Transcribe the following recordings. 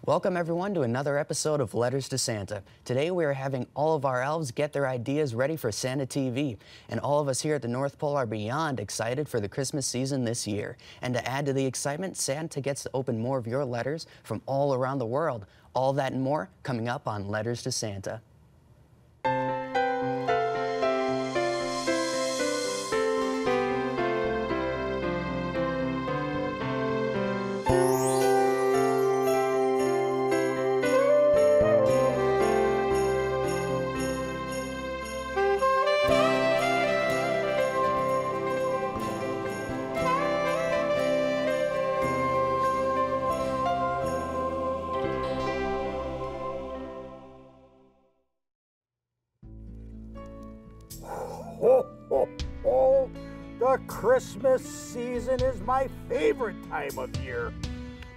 Welcome everyone to another episode of Letters to Santa. Today we are having all of our elves get their ideas ready for Santa TV. And all of us here at the North Pole are beyond excited for the Christmas season this year. And to add to the excitement, Santa gets to open more of your letters from all around the world. All that and more coming up on Letters to Santa. Ho, ho, ho! The Christmas season is my favorite time of year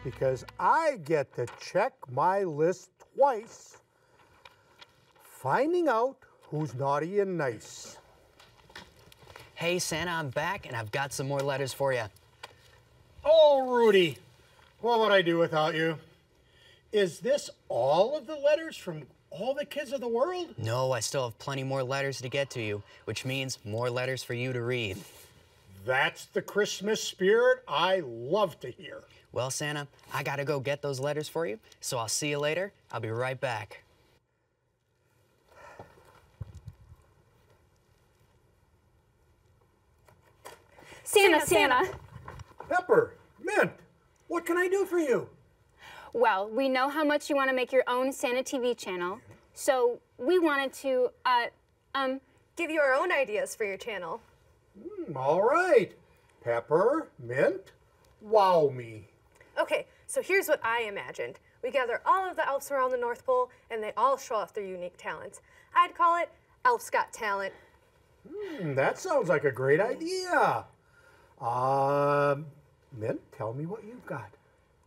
because I get to check my list twice, finding out who's naughty and nice. Hey Santa, I'm back and I've got some more letters for you. Oh, Rudy, what would I do without you? Is this all of the letters from all the kids of the world? No, I still have plenty more letters to get to you, which means more letters for you to read. That's the Christmas spirit I love to hear. Well, Santa, I gotta go get those letters for you, so I'll see you later. I'll be right back. Santa. Pepper, Mint, what can I do for you? Well, we know how much you want to make your own Santa TV channel, so we wanted to, give you our own ideas for your channel. All right. Pepper, Mint, wow me. Okay, so here's what I imagined. We gather all of the elves around the North Pole, and they all show off their unique talents. I'd call it Elf's Got Talent. That sounds like a great idea. Mint, tell me what you've got.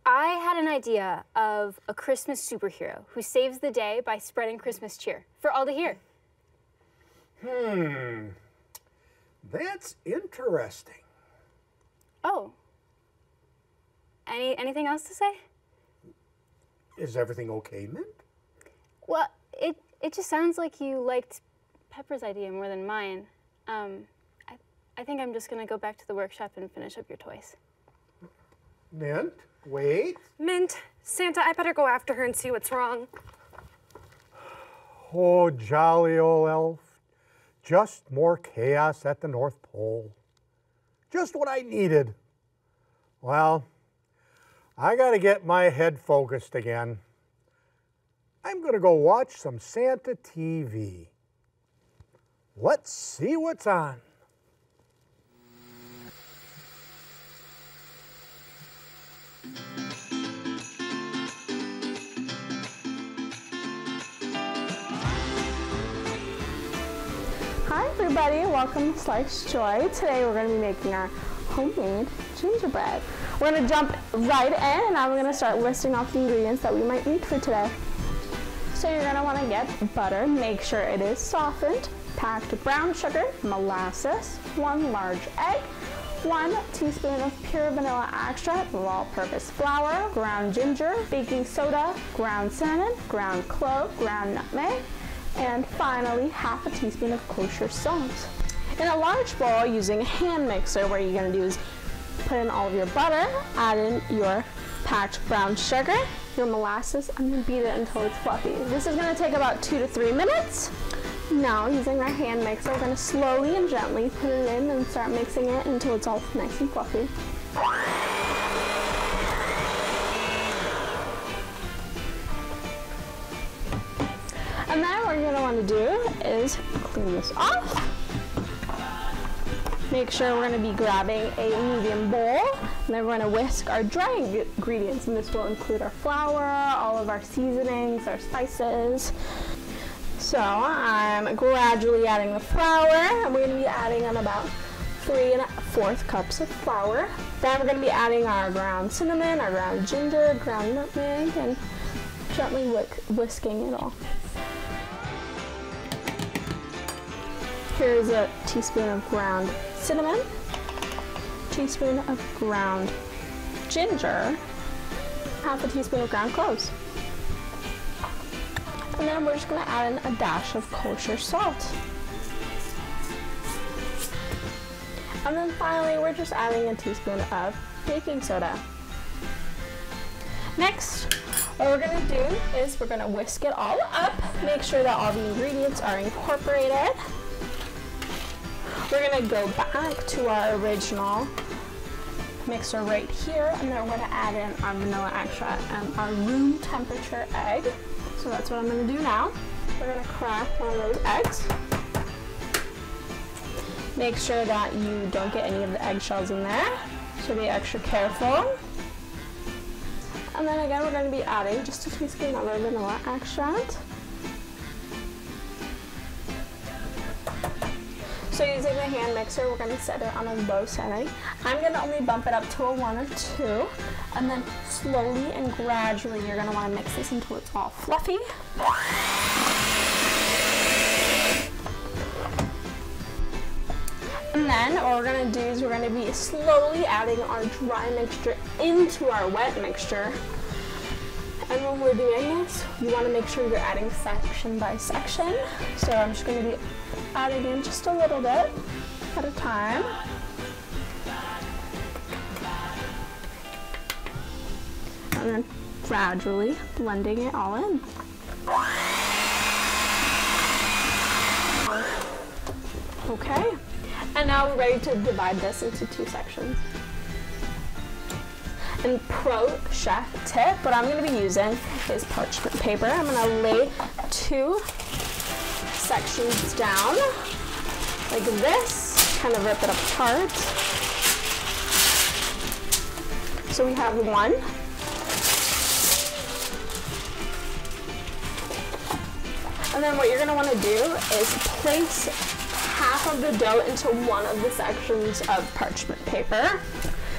I had an idea of a Christmas superhero who saves the day by spreading Christmas cheer for all to hear. That's interesting. Oh. Anything else to say? Is everything okay, Mint? Well, it just sounds like you liked Pepper's idea more than mine. I think I'm just gonna go back to the workshop and finish up your toys. Mint, wait. Mint, Santa, I better go after her and see what's wrong. Oh, jolly old elf. Just more chaos at the North Pole. Just what I needed. Well, I gotta get my head focused again. I'm gonna go watch some Santa TV. Let's see what's on. Hi everybody, welcome to Sliced Joy. Today we're going to be making our homemade gingerbread. We're going to jump right in and now we're going to start listing off the ingredients that we might need for today. So you're going to want to get butter, make sure it is softened, packed brown sugar, molasses, 1 large egg, 1 teaspoon of pure vanilla extract, all-purpose flour, ground ginger, baking soda, ground cinnamon, ground clove, ground nutmeg, and finally half a teaspoon of kosher salt. In a large bowl using a hand mixer, what you're going to do is put in all of your butter, add in your packed brown sugar, your molasses, and then beat it until it's fluffy. This is going to take about 2 to 3 minutes. Now, using our hand mixer, we're going to slowly and gently put it in and start mixing it until it's all nice and fluffy. And then what you're going to want to do is clean this off. Make sure we're going to be grabbing a medium bowl. And then we're going to whisk our dry ingredients. And this will include our flour, all of our seasonings, our spices. So I'm gradually adding the flour. And we're going to be adding in about 3 1/4 cups of flour. Then we're going to be adding our ground cinnamon, our ground ginger, ground nutmeg, and gently whisking it all. Here's a teaspoon of ground cinnamon, teaspoon of ground ginger, half a teaspoon of ground cloves. And then we're just going to add in a dash of kosher salt. And then finally, we're just adding a teaspoon of baking soda. Next, what we're going to do is we're going to whisk it all up, make sure that all the ingredients are incorporated. We're going to go back to our original mixer right here, and then we're going to add in our vanilla extract and our room temperature egg. So that's what I'm going to do now. We're going to crack one of those eggs. Make sure that you don't get any of the eggshells in there, so be extra careful. And then again, we're going to be adding just a teaspoon of our vanilla extract. So using the hand mixer, we're going to set it on a low setting. I'm going to only bump it up to a 1 or 2, and then slowly and gradually you're going to want to mix this until it's all fluffy. And then what we're going to do is we're going to be slowly adding our dry mixture into our wet mixture. And when we're doing this, you want to make sure you're adding section by section. So I'm just going to be adding in just a little bit at a time. And then gradually blending it all in. Okay, and now we're ready to divide this into 2 sections. And pro chef tip, what I'm going to be using is parchment paper. I'm going to lay 2 sections down like this, kind of rip it apart. So we have 1. And then what you're going to want to do is place half of the dough into one of the sections of parchment paper.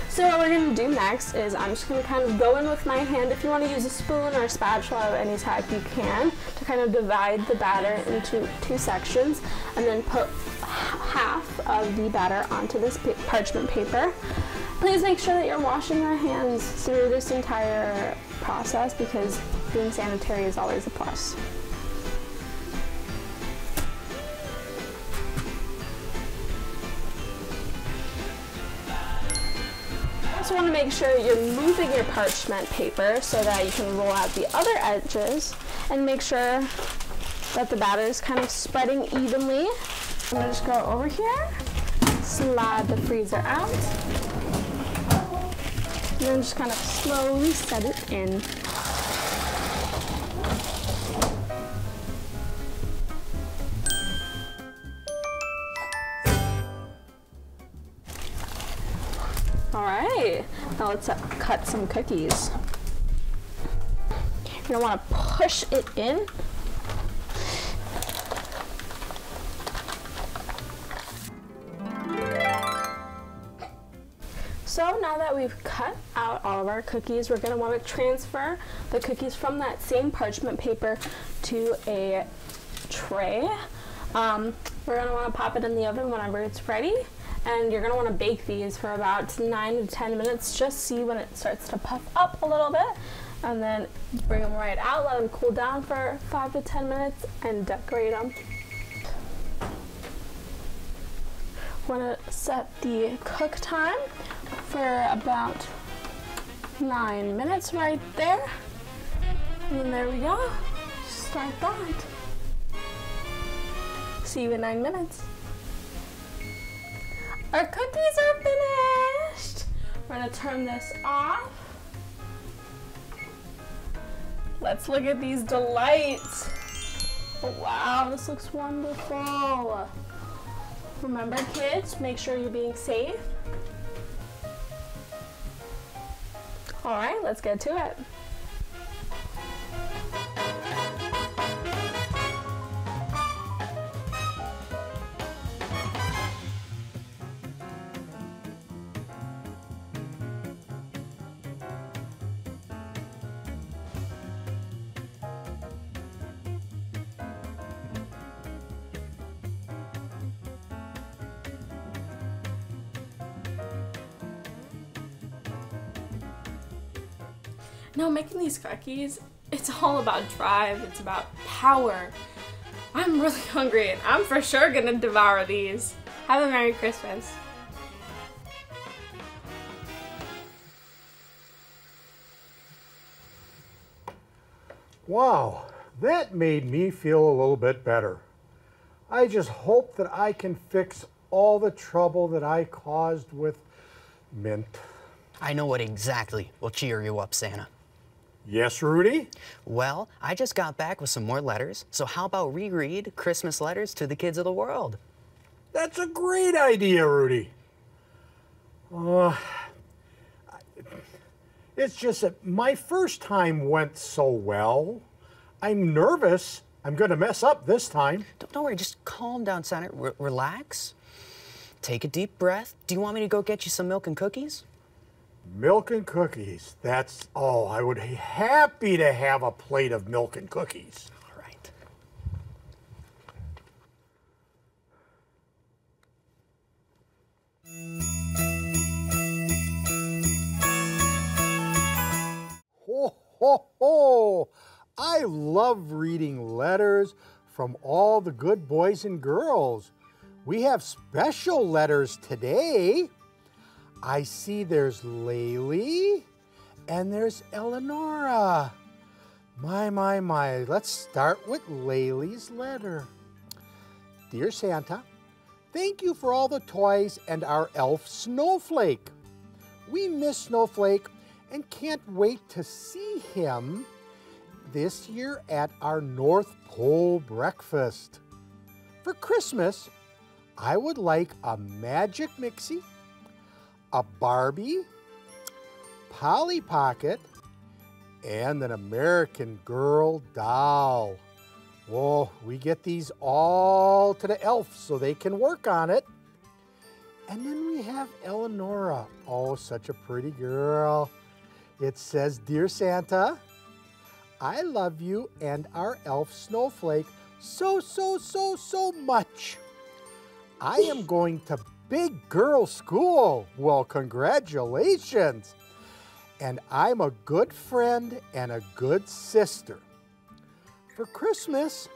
So what we're going to do next is I'm just going to kind of go in with my hand. If you want to use a spoon or a spatula of any type, you can, to kind of divide the batter into 2 sections, and then put half of the batter onto this parchment paper. Please make sure that you're washing your hands through this entire process, because being sanitary is always a plus. You also want to make sure you're moving your parchment paper so that you can roll out the other edges, and make sure that the batter is kind of spreading evenly. I'm going to just go over here, slide the freezer out, and then just kind of slowly set it in. Alright, now let's cut some cookies. You're going to want to push it in. So now that we've cut out all of our cookies, we're going to want to transfer the cookies from that same parchment paper to a tray. We're going to want to pop it in the oven whenever it's ready. And you're going to want to bake these for about 9 to 10 minutes. Just see when it starts to puff up a little bit. And then bring them right out, let them cool down for 5 to 10 minutes, and decorate them. Want to set the cook time for about 9 minutes right there. And then there we go. Start that. See you in 9 minutes. Our cookies are finished. We're gonna turn this off. Let's look at these delights. Oh, wow, this looks wonderful. Remember, kids, make sure you're being safe. All right, let's get to it. No, making these cookies, it's all about drive. It's about power. I'm really hungry and I'm for sure gonna devour these. Have a Merry Christmas. Wow, that made me feel a little bit better. I just hope that I can fix all the trouble that I caused with Mint. I know what exactly will cheer you up, Santa. Yes, Rudy? Well, I just got back with some more letters, so how about reread Christmas letters to the kids of the world? That's a great idea, Rudy. It's just that my first time went so well. I'm nervous. I'm going to mess up this time. Don't worry, just calm down, Santa. Relax. Take a deep breath. Do you want me to go get you some milk and cookies? Milk and cookies. I would be happy to have a plate of milk and cookies. All right. Ho, ho, ho! I love reading letters from all the good boys and girls. We have special letters today. I see there's Laylee and there's Eleonora. My. Let's start with Laylee's letter. Dear Santa, thank you for all the toys and our elf Snowflake. We miss Snowflake and can't wait to see him this year at our North Pole breakfast. For Christmas, I would like a Magic Mixie, a Barbie, Polly Pocket, and an American Girl doll. Whoa, we get these all to the elves so they can work on it. And then we have Eleonora. Oh, such a pretty girl. It says, Dear Santa, I love you and our elf Snowflake so much. I am going to big girl school. Well, congratulations. And I'm a good friend and a good sister. For Christmas,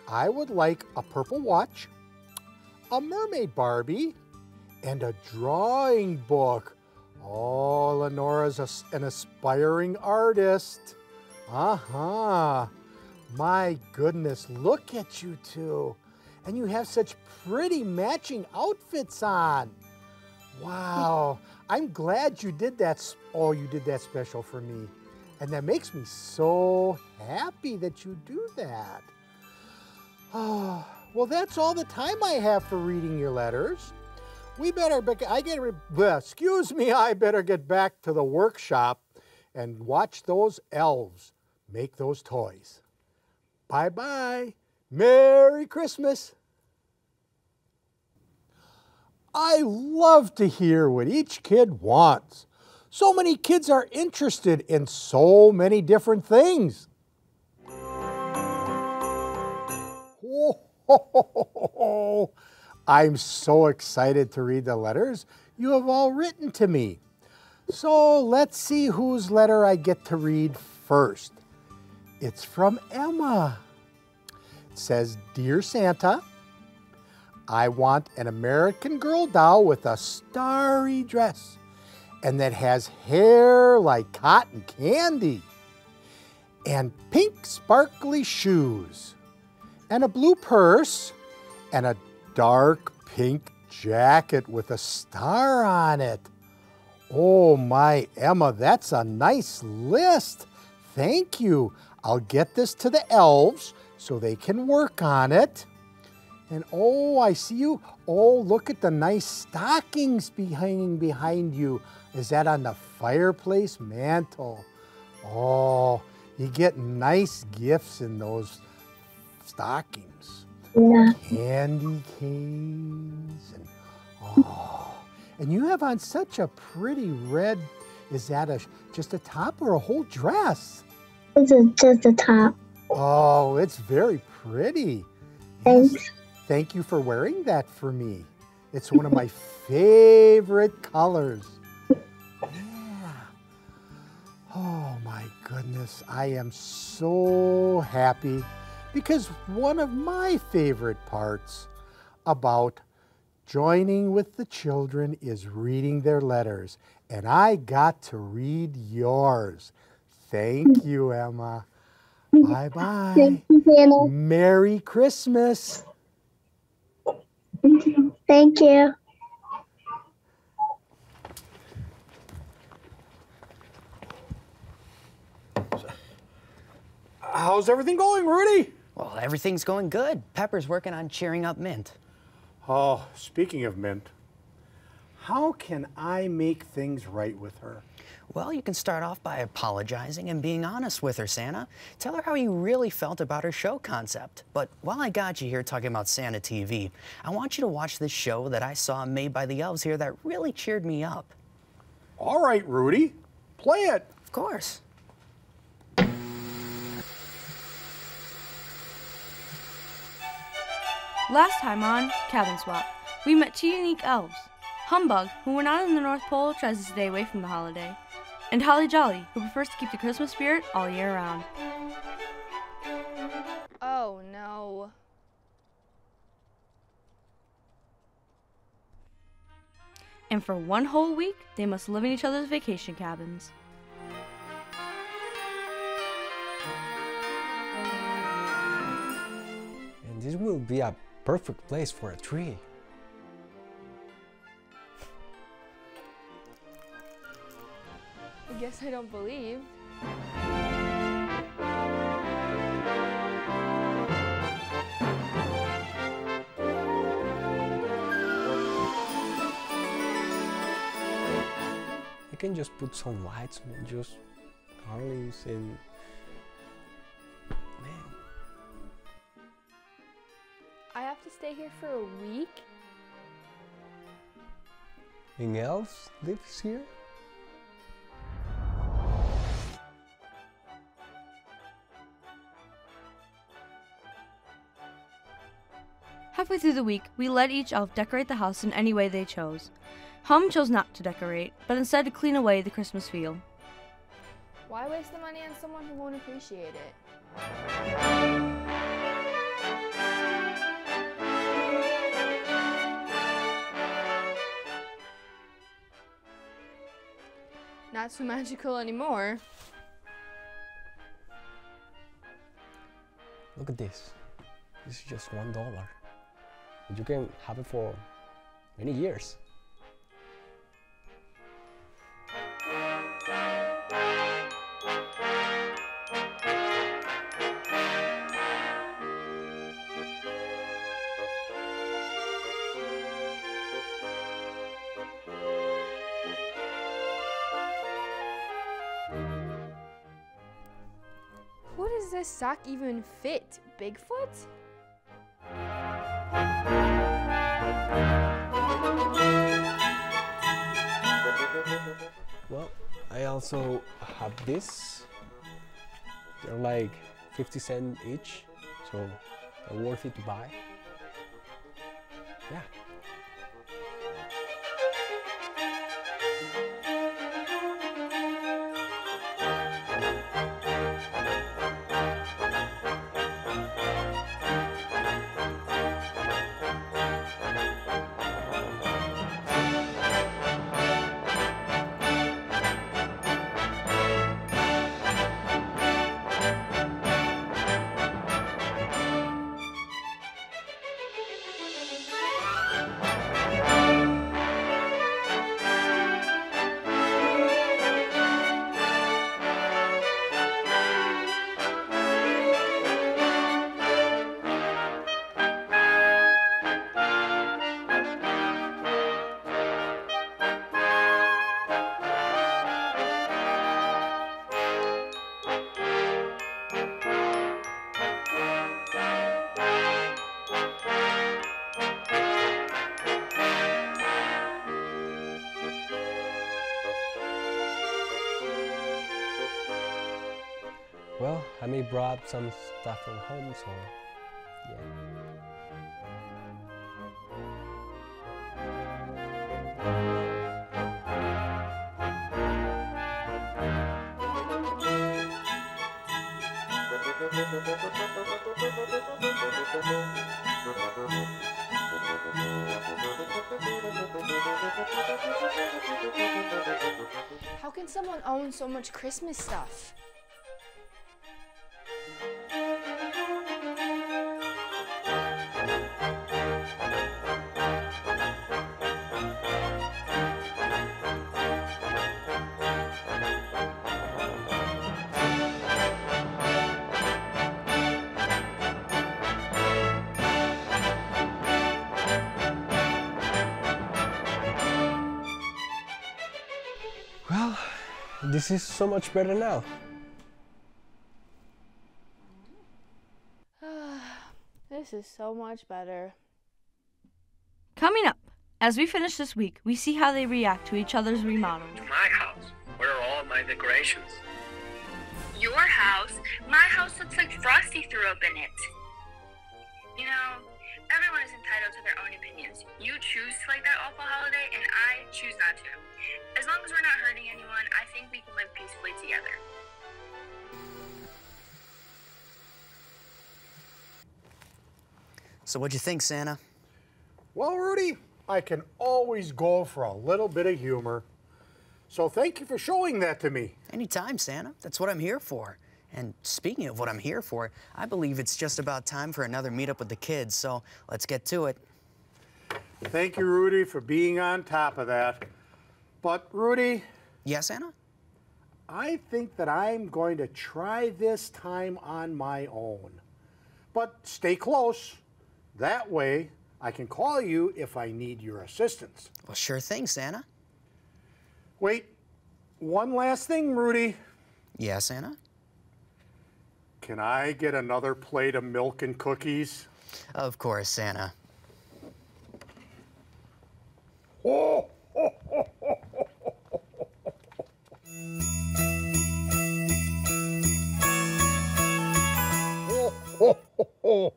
I would like a purple watch, a mermaid Barbie, and a drawing book. Oh, Lenora's an aspiring artist. My goodness, look at you two. And you have such pretty matching outfits on. Wow, I'm glad you did that. Oh, you did that special for me. And that makes me so happy that you do that. Oh, well, that's all the time I have for reading your letters. I better get back to the workshop and watch those elves make those toys. Bye-bye. Merry Christmas. I love to hear what each kid wants. So many kids are interested in so many different things. Oh, I'm so excited to read the letters you have all written to me. So let's see whose letter I get to read first. It's from Emma. It says, Dear Santa, I want an American Girl doll with a starry dress and that has hair like cotton candy and pink sparkly shoes and a blue purse and a dark pink jacket with a star on it. Oh my, Emma, that's a nice list. Thank you. I'll get this to the elves so they can work on it. And oh, I see you. Oh, look at the nice stockings behind you. Is that on the fireplace mantle? Oh, you get nice gifts in those stockings. Yeah. Candy canes and you have on such a pretty red. Is that just a top or a whole dress? It's just a top. Oh, it's very pretty. Thanks. Yes. Thank you for wearing that for me. It's one of my favorite colors. Yeah. Oh my goodness, I am so happy because one of my favorite parts about joining with the children is reading their letters, and I got to read yours. Thank you, Emma. Bye-bye. Thank you, Santa. Merry Christmas. Thank you. How's everything going, Rudy? Well, everything's going good. Pepper's working on cheering up Mint. Oh, speaking of Mint, how can I make things right with her? Well, you can start off by apologizing and being honest with her, Santa. Tell her how you really felt about her show concept. But while I got you here talking about Santa TV, I want you to watch this show that I saw made by the elves here that really cheered me up. All right, Rudy, play it. Of course. Last time on Cabin Swap, we met two unique elves. Humbug, who when not in the North Pole tries to stay away from the holiday, and Holly Jolly, who prefers to keep the Christmas spirit all year round. Oh no. And for one whole week, they must live in each other's vacation cabins. And this will be a perfect place for a tree. I guess I don't believe. You can just put some lights and just garlands and man. I have to stay here for a week? And elves lives here? Halfway through the week, we let each elf decorate the house in any way they chose. Hum chose not to decorate, but instead to clean away the Christmas feel. Why waste the money on someone who won't appreciate it? Not so magical anymore. Look at this. This is just $1. And you can have it for many years. Who does this sock even fit? Bigfoot? Well, I also have this. They're like 50 cents each, so they're worth it to buy. Yeah. Well, I may brought some stuff from home, so yeah. How can someone own so much Christmas stuff? Well, this is so much better now. This is so much better. Coming up, as we finish this week, we see how they react to each other's remodels. My house. Where are all my decorations? Your house? My house looks like Frosty threw up in it. You know, everyone is entitled to their own opinions. You choose to like that awful holiday, and I choose not to. As long as we're not hurting anyone, I think we can live peacefully together. So what'd you think, Santa? Well, Rudy, I can always go for a little bit of humor. So thank you for showing that to me. Anytime, Santa. That's what I'm here for. And speaking of what I'm here for, I believe it's just about time for another meetup with the kids, so let's get to it. Thank you, Rudy, for being on top of that. But, Rudy. Yes, Santa? I think that I'm going to try this time on my own. But stay close. That way, I can call you if I need your assistance. Well, sure thing, Santa. Wait, one last thing, Rudy. Yeah, Santa? Can I get another plate of milk and cookies? Of course, Santa. Oh, oh, oh, oh, oh, oh, oh.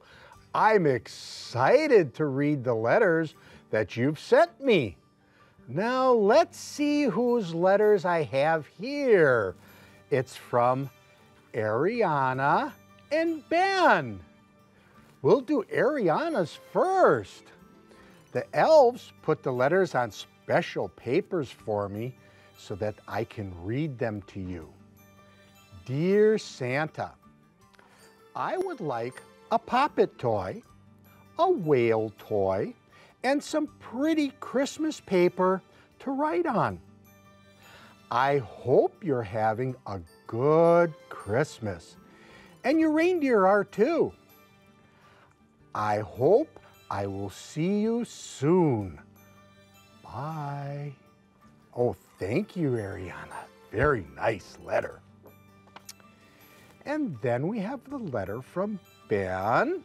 I'm excited to read the letters that you've sent me. Now let's see whose letters I have here. It's from Ariana and Ben. We'll do Ariana's first. The elves put the letters on special papers for me so that I can read them to you. Dear Santa, I would like a Pop-It toy, a whale toy, and some pretty Christmas paper to write on. I hope you're having a good Christmas, and your reindeer are too. I hope I will see you soon. Bye. Oh, thank you, Ariana. Very nice letter. And then we have the letter from Ben,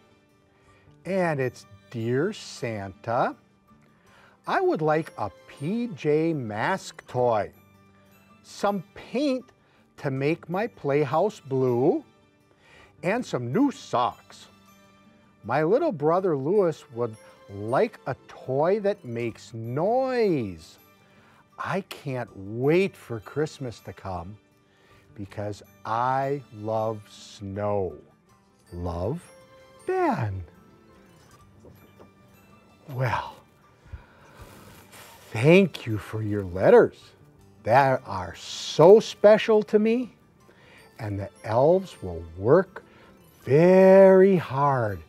and it's Dear Santa, I would like a PJ Mask toy, some paint to make my playhouse blue, and some new socks. My little brother Louis would like a toy that makes noise. I can't wait for Christmas to come because I love snow. Love, Ben. Well, thank you for your letters. They are so special to me, and the elves will work very hard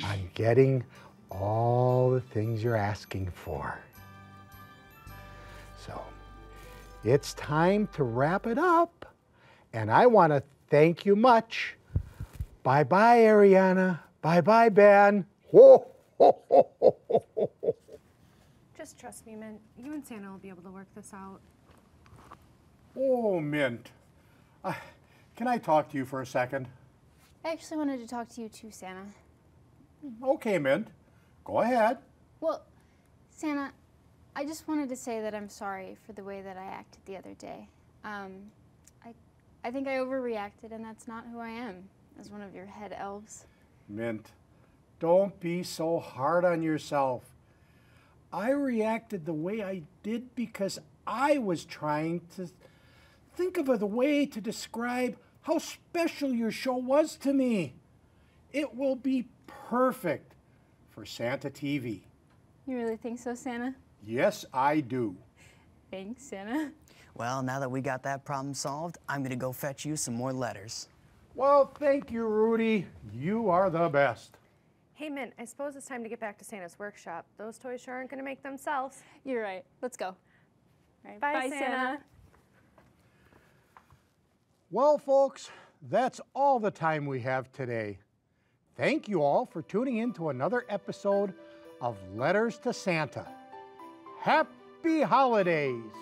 on getting all the things you're asking for. So, it's time to wrap it up, and I want to thank you much. Bye-bye, Ariana. Bye-bye, Ben. Whoa. Just trust me, Mint. You and Santa will be able to work this out. Oh, Mint. Can I talk to you for a second? I actually wanted to talk to you too, Santa. Okay, Mint. Go ahead. Well, Santa, I just wanted to say that I'm sorry for the way that I acted the other day. I think I overreacted, and that's not who I am as one of your head elves. Mint, don't be so hard on yourself. I reacted the way I did because I was trying to think of a way to describe how special your show was to me. It will be perfect for Santa TV. You really think so, Santa? Yes, I do. Thanks, Santa. Well, now that we got that problem solved, I'm gonna go fetch you some more letters. Well, thank you, Rudy. You are the best. Hey, Mint, I suppose it's time to get back to Santa's workshop. Those toys sure aren't going to make themselves. You're right. Let's go. All right, Bye, Santa. Well, folks, that's all the time we have today. Thank you all for tuning in to another episode of Letters to Santa. Happy Holidays!